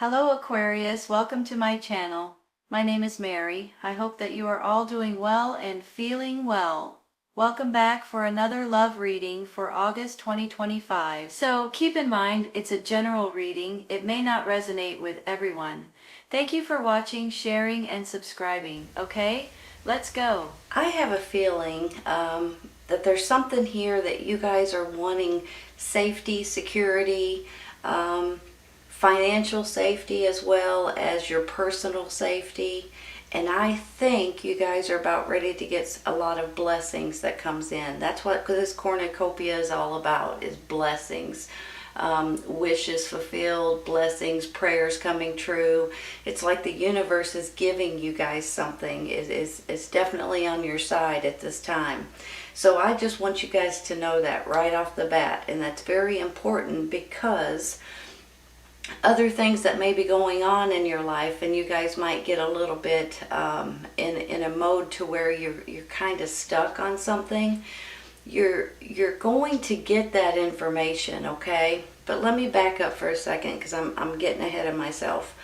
Hello Aquarius, welcome to my channel. My name is Mary. I hope that you are all doing well and feeling well. Welcome back for another love reading for August 2025. So keep in mind, it's a general reading. It may not resonate with everyone. Thank you for watching, sharing, and subscribing. Okay, let's go. I have a feeling that there's something here that you guys are wanting: safety, security, financial safety, as well as your personal safety. And I think you guys are about ready to get a lot of blessings that comes in. That's what this cornucopia is all about, is blessings. Wishes fulfilled, blessings, prayers coming true. It's like the universe is giving you guys something. It's definitely on your side at this time. So I just want you guys to know that right off the bat. And that's very important, because other things that may be going on in your life, and you guys might get a little bit in a mode to where you're kind of stuck on something. You're going to get that information, okay? But let me back up for a second, because I'm getting ahead of myself.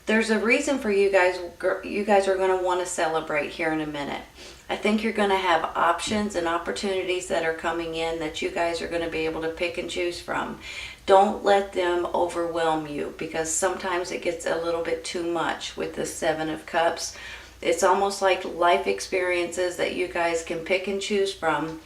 There's a reason for you guys. You guys are going to want to celebrate here in a minute. I think you're going to have options and opportunities that are coming in that you guys are going to be able to pick and choose from. Don't let them overwhelm you, because sometimes it gets a little bit too much with the Seven of Cups. It's almost like life experiences that you guys can pick and choose from,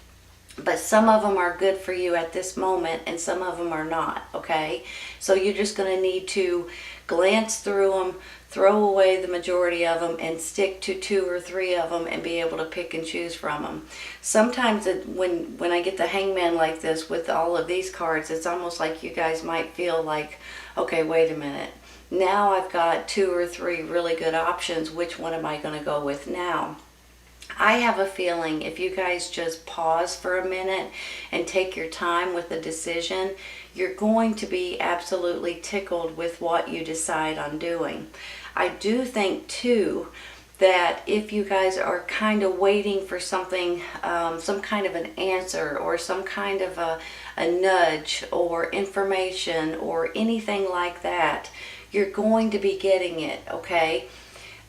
but some of them are good for you at this moment and some of them are not, okay? So you're just going to need to glance through them, throw away the majority of them, and stick to 2 or 3 of them and be able to pick and choose from them. Sometimes when I get the Hangman like this with all of these cards, it's almost like you guys might feel like, okay, wait a minute. Now I've got 2 or 3 really good options. Which one am I going to go with now? I have a feeling if you guys just pause for a minute and take your time with the decision, you're going to be absolutely tickled with what you decide on doing. I do think too that if you guys are kind of waiting for something, some kind of an answer or some kind of a nudge or information or anything like that, you're going to be getting it, okay?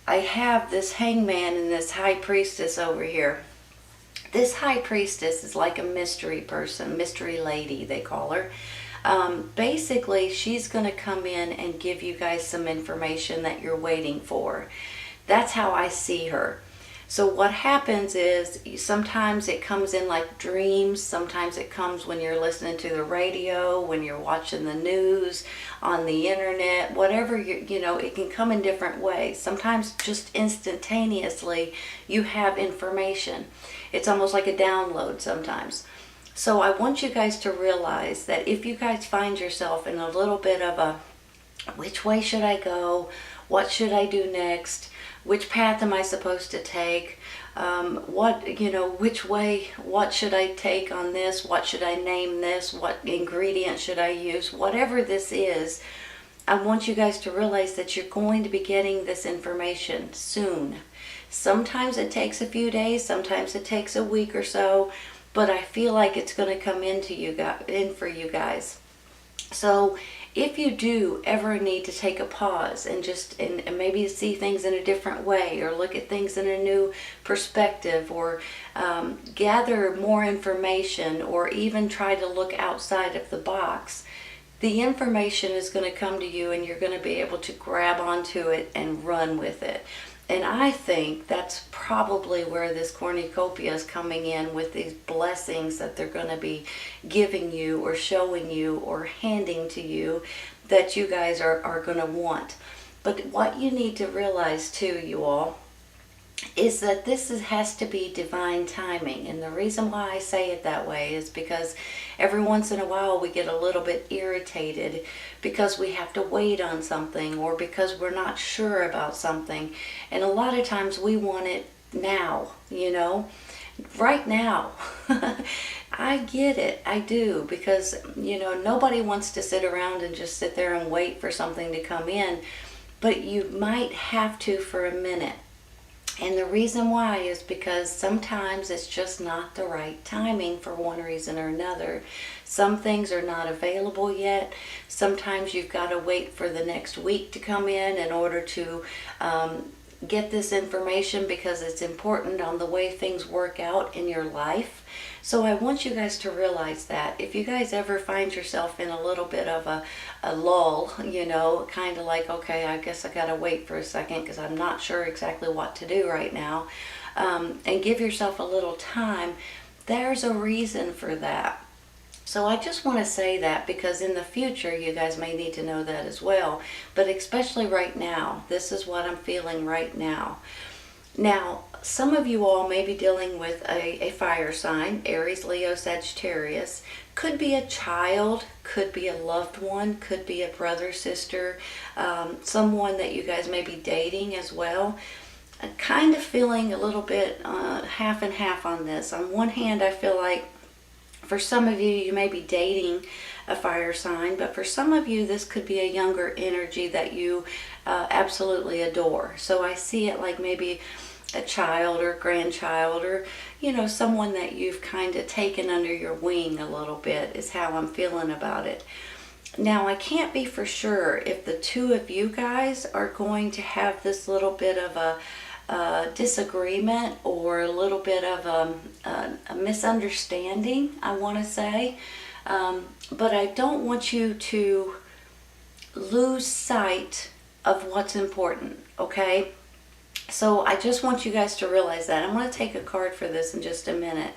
I have this Hangman and this High Priestess over here. This High Priestess is like a mystery person, mystery lady they call her. Basically, she's going to come in and give you guys some information that you're waiting for. That's how I see her. So what happens is sometimes it comes in like dreams. Sometimes it comes when you're listening to the radio, when you're watching the news, on the internet, whatever, you know, it can come in different ways. Sometimes just instantaneously you have information. It's almost like a download sometimes. So I want you guys to realize that if you guys find yourself in a little bit of a, which way should I go? What should I do next? Which path am I supposed to take? Which way, what should I take on this? What should I name this? What ingredient should I use? Whatever this is, I want you guys to realize that you're going to be getting this information soon. Sometimes it takes a few days, sometimes it takes a week or so, but I feel like it's going to come in for you guys. So if you do ever need to take a pause and maybe see things in a different way, or look at things in a new perspective, or gather more information, or even try to look outside of the box, the information is going to come to you and you're going to be able to grab onto it and run with it. And I think that's probably where this cornucopia is coming in, with these blessings that they're going to be giving you or showing you or handing to you that you guys are going to want. But what you need to realize too, you all, is that this has to be divine timing. And the reason why I say it that way is because every once in a while we get a little bit irritated because we have to wait on something, or because we're not sure about something. And a lot of times we want it now, you know, right now. I get it, I do, because, you know, nobody wants to sit around and just sit there and wait for something to come in, but you might have to for a minute. And the reason why is because sometimes it's just not the right timing for one reason or another. Some things are not available yet. Sometimes you've got to wait for the next week to come in order to get this information, because it's important on the way things work out in your life. So I want you guys to realize that if you guys ever find yourself in a little bit of a lull, you know, kind of like, okay, I guess I gotta wait for a second because I'm not sure exactly what to do right now, and give yourself a little time, there's a reason for that. So I just want to say that because in the future you guys may need to know that as well. But especially right now, this is what I'm feeling right now. Now, some of you all may be dealing with a fire sign, Aries, Leo, Sagittarius. Could be a child, could be a loved one, could be a brother, sister, someone that you guys may be dating as well. I'm kind of feeling a little bit half and half on this. On one hand, I feel like for some of you, you may be dating a fire sign, but for some of you, this could be a younger energy that you absolutely adore. So I see it like maybe a child or grandchild, or, you know, someone that you've kind of taken under your wing a little bit is how I'm feeling about it. Now, I can't be for sure if the two of you guys are going to have this little bit of a disagreement or a little bit of a misunderstanding, I want to say. But I don't want you to lose sight of what's important, okay? So I just want you guys to realize that. I'm going to take a card for this in just a minute.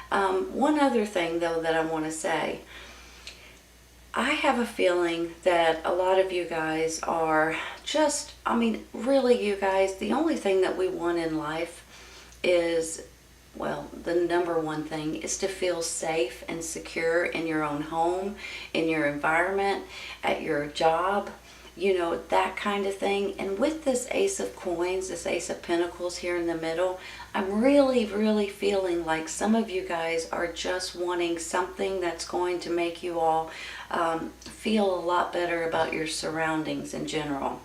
One other thing, though, that I want to say. I have a feeling that a lot of you guys are just, I mean, really, you guys, the only thing that we want in life is, well, the number one thing is to feel safe and secure in your own home, in your environment, at your job, you know, that kind of thing. And with this Ace of Coins, this Ace of Pentacles here in the middle, I'm really, really feeling like some of you guys are just wanting something that's going to make you all feel a lot better about your surroundings in general.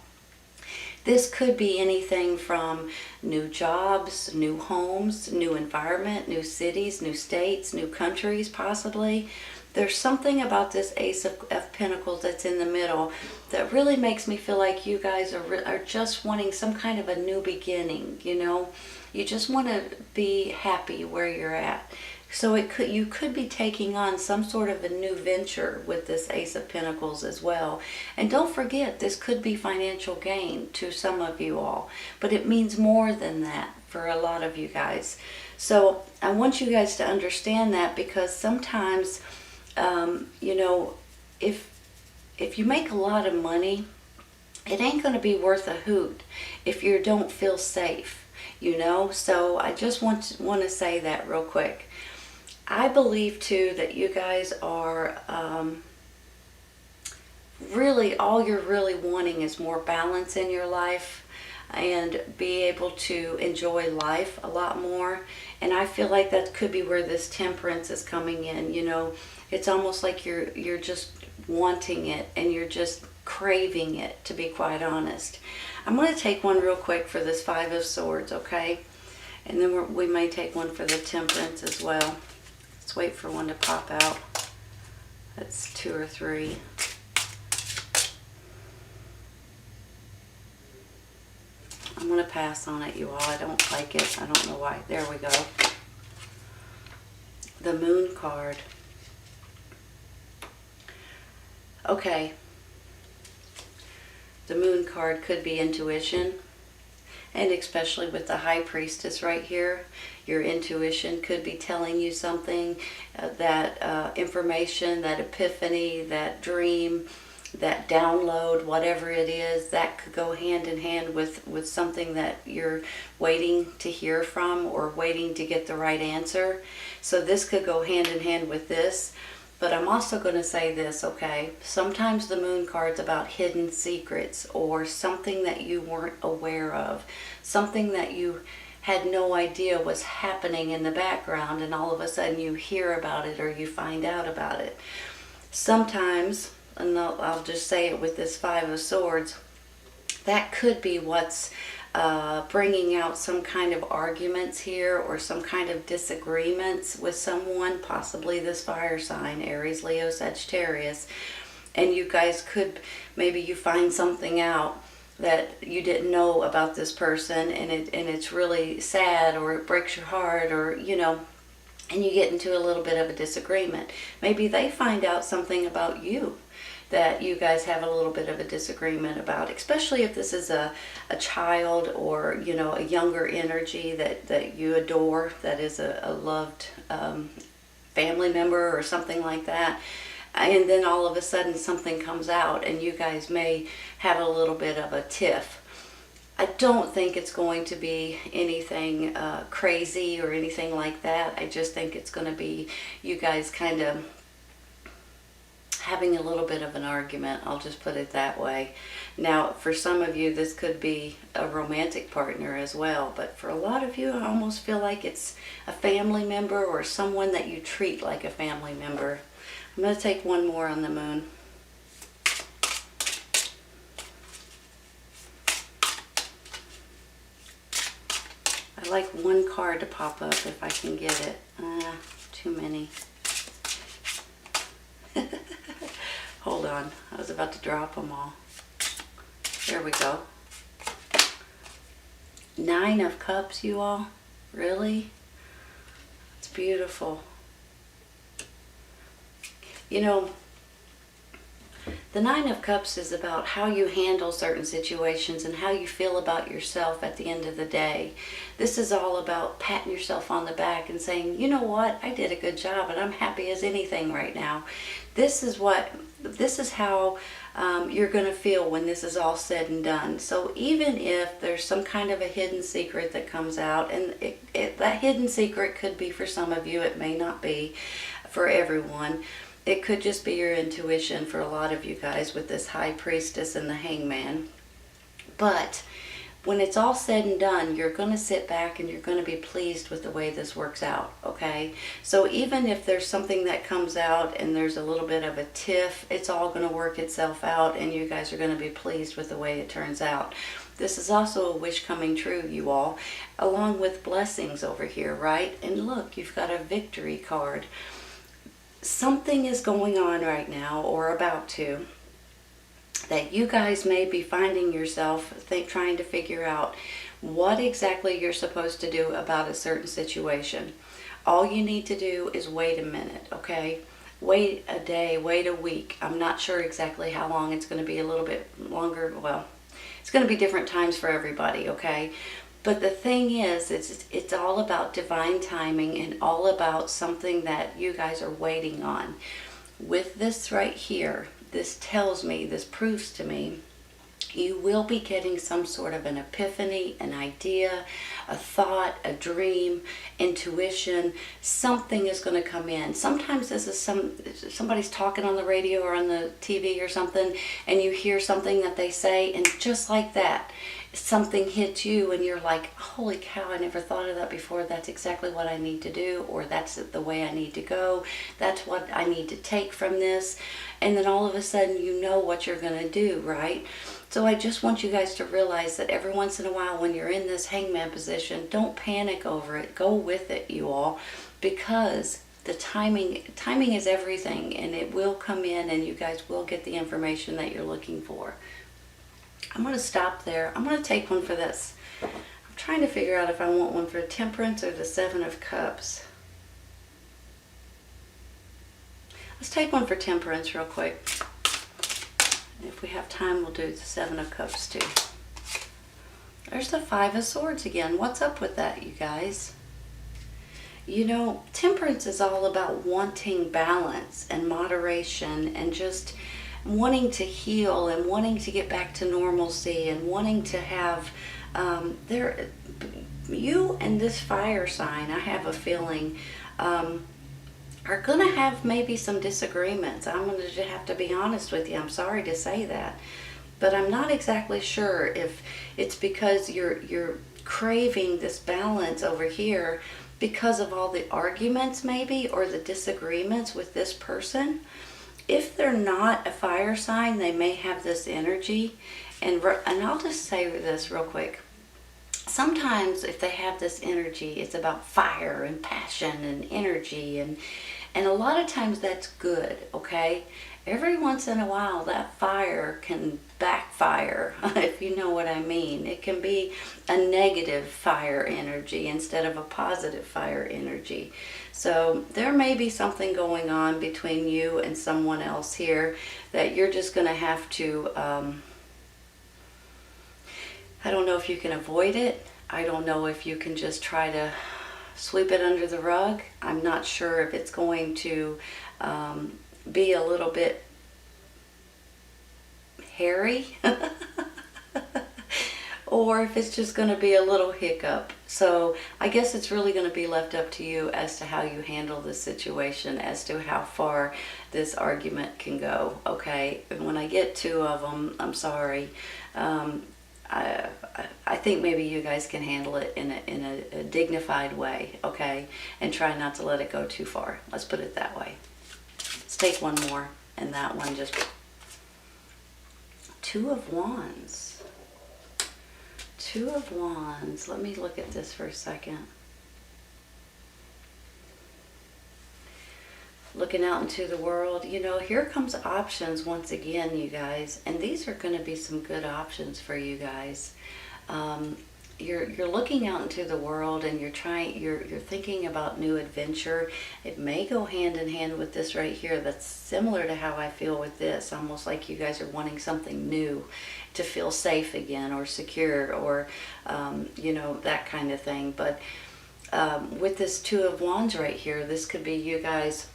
This could be anything from new jobs, new homes, new environment, new cities, new states, new countries possibly. There's something about this Ace of Pentacles that's in the middle that really makes me feel like you guys are just wanting some kind of a new beginning, you know? You just want to be happy where you're at. So you could be taking on some sort of a new venture with this Ace of Pentacles as well. And don't forget, this could be financial gain to some of you all. But it means more than that for a lot of you guys. So I want you guys to understand that, because sometimes, you know, if you make a lot of money, it ain't going to be worth a hoot if you don't feel safe, you know. So I just want to say that real quick. I believe too that you guys are really, all you're really wanting is more balance in your life and be able to enjoy life a lot more. And I feel like that could be where this temperance is coming in, you know. It's almost like you're just wanting it and you're just craving it, to be quite honest. I'm going to take one real quick for this Five of Swords, okay? And then we may take one for the temperance as well. Let's wait for one to pop out. That's 2 or 3. I'm going to pass on it, you all. I don't like it. I don't know why. There we go. The Moon card. Okay. The Moon card could be intuition. And especially with the High Priestess right here, your intuition could be telling you something, that information, that epiphany, that dream, that download, whatever it is, that could go hand in hand with something that you're waiting to hear from or waiting to get the right answer. So this could go hand in hand with this. But I'm also going to say this, okay? Sometimes the Moon card's about hidden secrets or something that you weren't aware of, something that you had no idea was happening in the background, and all of a sudden you hear about it or you find out about it. Sometimes, and I'll just say it with this Five of Swords, that could be what's bringing out some kind of arguments here or some kind of disagreements with someone, possibly this fire sign, Aries, Leo, Sagittarius. And you guys could, maybe you find something out that you didn't know about this person, and it's really sad, or it breaks your heart, or you know, and you get into a little bit of a disagreement. Maybe they find out something about you that you guys have a little bit of a disagreement about, especially if this is a child, or you know, a younger energy that you adore, that is a loved family member or something like that. And then all of a sudden something comes out and you guys may have a little bit of a tiff. I don't think it's going to be anything crazy or anything like that. I just think it's going to be you guys kind of having a little bit of an argument. I'll just put it that way. Now, for some of you, this could be a romantic partner as well. But for a lot of you, I almost feel like it's a family member or someone that you treat like a family member. I'm going to take one more on the moon. I like one card to pop up if I can get it. Too many. Hold on. I was about to drop them all. There we go. 9 of Cups, you all. Really? It's beautiful. You know, the 9 of Cups is about how you handle certain situations and how you feel about yourself at the end of the day. This is all about patting yourself on the back and saying, you know what, I did a good job and I'm happy as anything right now. This is how you're going to feel when this is all said and done. So even if there's some kind of a hidden secret that comes out, and that hidden secret could be for some of you, it may not be for everyone. It could just be your intuition for a lot of you guys with this High Priestess and the Hangman. But when it's all said and done, you're going to sit back and you're going to be pleased with the way this works out, okay? So even if there's something that comes out and there's a little bit of a tiff, it's all going to work itself out and you guys are going to be pleased with the way it turns out. This is also a wish coming true, you all, along with blessings over here, right? And look, you've got a victory card. Something is going on right now, or about to, that you guys may be finding yourself trying to figure out what exactly you're supposed to do about a certain situation. All you need to do is wait a minute, okay? Wait a day, wait a week. I'm not sure exactly how long. It's going to be a little bit longer. Well, it's going to be different times for everybody, okay? But the thing is, it's all about divine timing and all about something that you guys are waiting on. With this right here, this tells me, this proves to me, you will be getting some sort of an epiphany, an idea, a thought, a dream, intuition. Something is going to come in. Sometimes this is somebody's talking on the radio or on the TV or something, and you hear something that they say, and just like that, something hits you and you're like, holy cow, I never thought of that before. That's exactly what I need to do, or that's the way I need to go. That's what I need to take from this. And then all of a sudden you know what you're going to do, right? So I just want you guys to realize that every once in a while when you're in this hangman position, don't panic over it. Go with it, you all, because the timing is everything, and it will come in and you guys will get the information that you're looking for. I'm going to stop there. I'm going to take one for this. I'm trying to figure out if I want one for Temperance or the 7 of Cups. Let's take one for Temperance real quick. If we have time, we'll do the 7 of Cups too. There's the 5 of Swords again. What's up with that, you guys? You know, Temperance is all about wanting balance and moderation and just wanting to heal and wanting to get back to normalcy and wanting to have you and this fire sign, I have a feeling, are going to have maybe some disagreements. I'm going to have to be honest with you. I'm sorry to say that, but I'm not exactly sure if it's because you're craving this balance over here because of all the arguments maybe, or the disagreements with this person. If they're not a fire sign, they may have this energy. And I'll just say this real quick. sometimes if they have this energy, it's about fire and passion and energy, and a lot of times that's good, okay? Every once in a while that fire can backfire, if you know what I mean. It can be a negative fire energy instead of a positive fire energy. So there may be something going on between you and someone else here that you're just going to have to, I don't know if you can avoid it. I don't know if you can just try to sweep it under the rug. I'm not sure if it's going to be a little bit hairy or if it's just going to be a little hiccup. So I guess it's really going to be left up to you as to how you handle this situation, as to how far this argument can go, okay? And when I get two of them, I'm sorry. I think maybe you guys can handle it in a dignified way, okay? And try not to let it go too far. Let's put it that way. Let's take one more, and that one just... Two of Wands. Two of Wands. Let me look at this for a second. Looking out into the world, you know, here comes options once again, you guys, and these are going to be some good options for you guys. You're looking out into the world and you're thinking about new adventure. It may go hand in hand with this right here. That's similar to how I feel with this, almost like you guys are wanting something new to feel safe again or secure or you know, that kind of thing. But with this Two of Wands right here, this could be you guys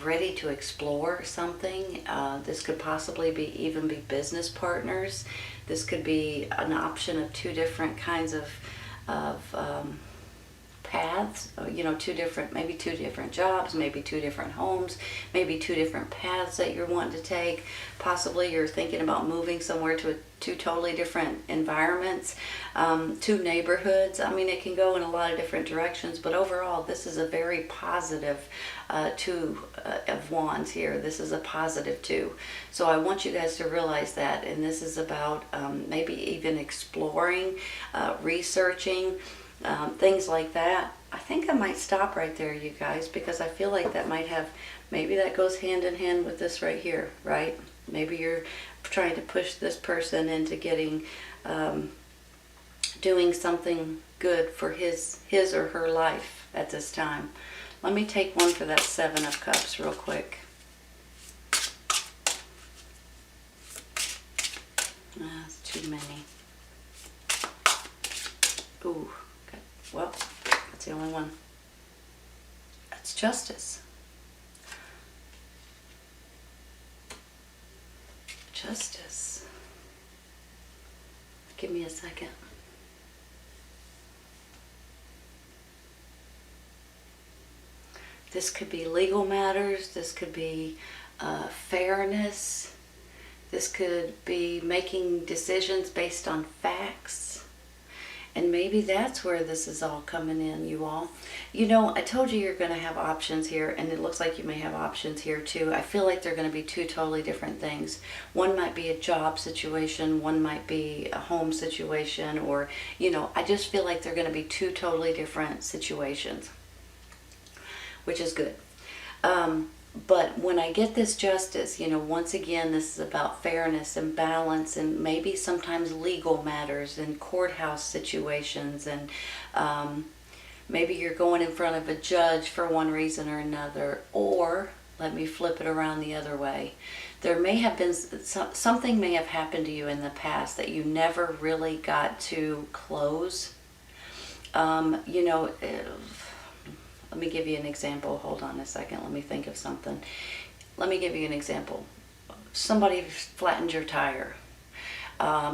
ready to explore something. This could possibly even be business partners. This could be an option of two different kinds of paths, you know, maybe two different jobs, maybe two different homes, maybe two different paths that you're wanting to take. Possibly you're thinking about moving somewhere to two totally different environments, two neighborhoods. I mean, it can go in a lot of different directions, but overall this is a very positive Two of Wands here. This is a positive two. So I want you guys to realize that, and this is about maybe even exploring, researching, things like that. I think I might stop right there, you guys, because I feel like that might have, maybe that goes hand in hand with this right here, right? Maybe you're trying to push this person into getting, doing something good for his or her life at this time. Let me take one for that Seven of Cups real quick. That's too many. Ooh, okay. Well, that's the only one. That's Justice. Justice. Give me a second. This could be legal matters. This could be fairness. This could be making decisions based on facts. And maybe that's where this is all coming in, you all. You know, I told you you're going to have options here, and it looks like you may have options here too. I feel like they're going to be two totally different things. One might be a job situation, one might be a home situation, or, you know, I just feel like they're going to be two totally different situations, which is good. But when I get this Justice, you know, once again, this is about fairness and balance, and maybe sometimes legal matters and courthouse situations, and maybe you're going in front of a judge for one reason or another. Or let me flip it around the other way. There may have been something may have happened to you in the past that you never really got to close. You know, let me give you an example. Hold on a second. Let me think of something. Let me give you an example. Somebody flattened your tire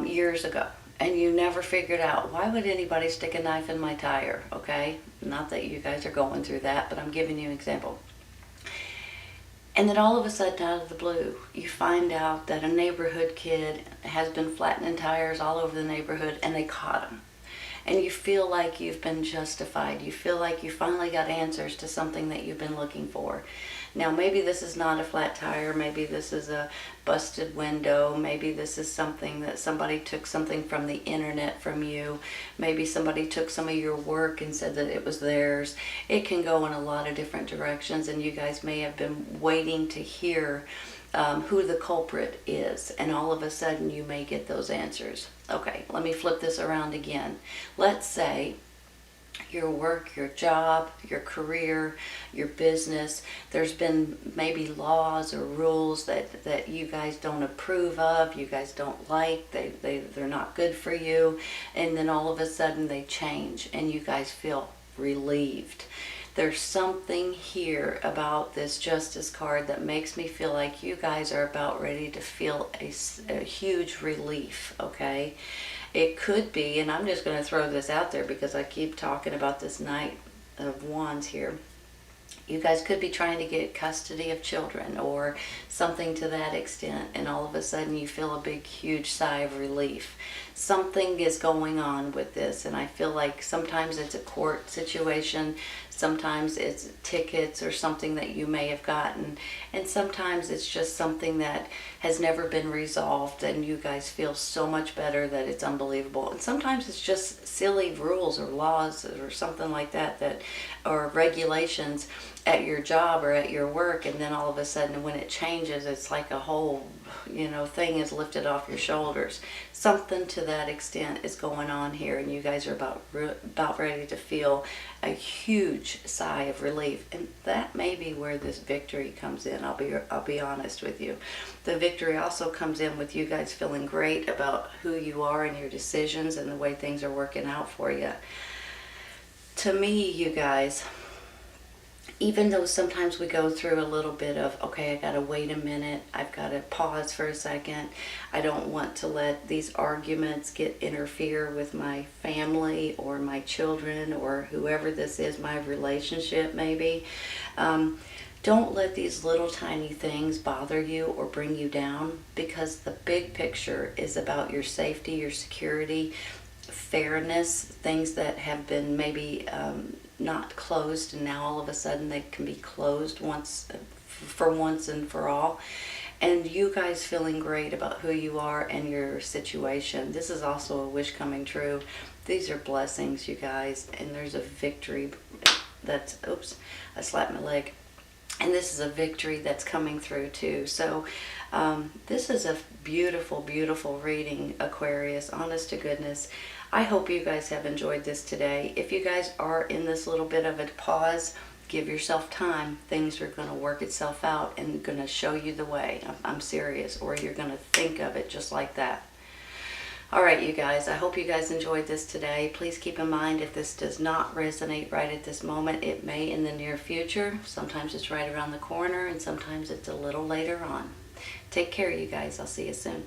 years ago, and you never figured out, why would anybody stick a knife in my tire? Okay? Not that you guys are going through that, but I'm giving you an example. And then all of a sudden, out of the blue, you find out that a neighborhood kid has been flattening tires all over the neighborhood, and they caught him. And you feel like you've been justified. You feel like you finally got answers to something that you've been looking for. Now maybe this is not a flat tire, maybe this is a busted window, maybe this is something that somebody took something from the internet from you, maybe somebody took some of your work and said that it was theirs. It can go in a lot of different directions, and you guys may have been waiting to hear who the culprit is, and all of a sudden you may get those answers. Okay, let me flip this around again. Let's say your work, your job, your career, your business, there's been maybe laws or rules that you guys don't approve of, you guys don't like, they're not good for you, and then all of a sudden they change and you guys feel relieved. There's something here about this Justice card that makes me feel like you guys are about ready to feel a huge relief, okay? It could be, and I'm just going to throw this out there because I keep talking about this Knight of Wands here. You guys could be trying to get custody of children or something to that extent, and all of a sudden you feel a big, huge sigh of relief. Something is going on with this, and I feel like sometimes it's a court situation, sometimes it's tickets or something that you may have gotten, and sometimes it's just something that has never been resolved and you guys feel so much better that it's unbelievable. And sometimes it's just silly rules or laws or something like that or regulations at your job or at your work, and then all of a sudden when it changes, it's like a whole thing is lifted off your shoulders. Something to that extent is going on here, and you guys are about ready to feel a huge sigh of relief, and that may be where this victory comes in. I'll be honest with you. The victory also comes in with you guys feeling great about who you are and your decisions and the way things are working out for you. To me, you guys, even though sometimes we go through a little bit of, okay, I gotta wait a minute, I've gotta pause for a second, I don't want to let these arguments interfere with my family or my children or whoever this is, my relationship maybe. Don't let these little tiny things bother you or bring you down, because the big picture is about your safety, your security, fairness, things that have been maybe not closed, and now all of a sudden they can be closed once and for all. And you guys feeling great about who you are and your situation. This is also a wish coming true. These are blessings, you guys, and there's a victory that's, oops, I slapped my leg. And this is a victory that's coming through too. So this is a beautiful, beautiful reading, Aquarius, honest to goodness. I hope you guys have enjoyed this today. If you guys are in this little bit of a pause, give yourself time. Things are going to work itself out and going to show you the way. I'm serious. Or you're going to think of it just like that. All right, you guys, I hope you guys enjoyed this today. Please keep in mind, if this does not resonate right at this moment, it may in the near future. Sometimes it's right around the corner, and sometimes it's a little later on. Take care, you guys. I'll see you soon.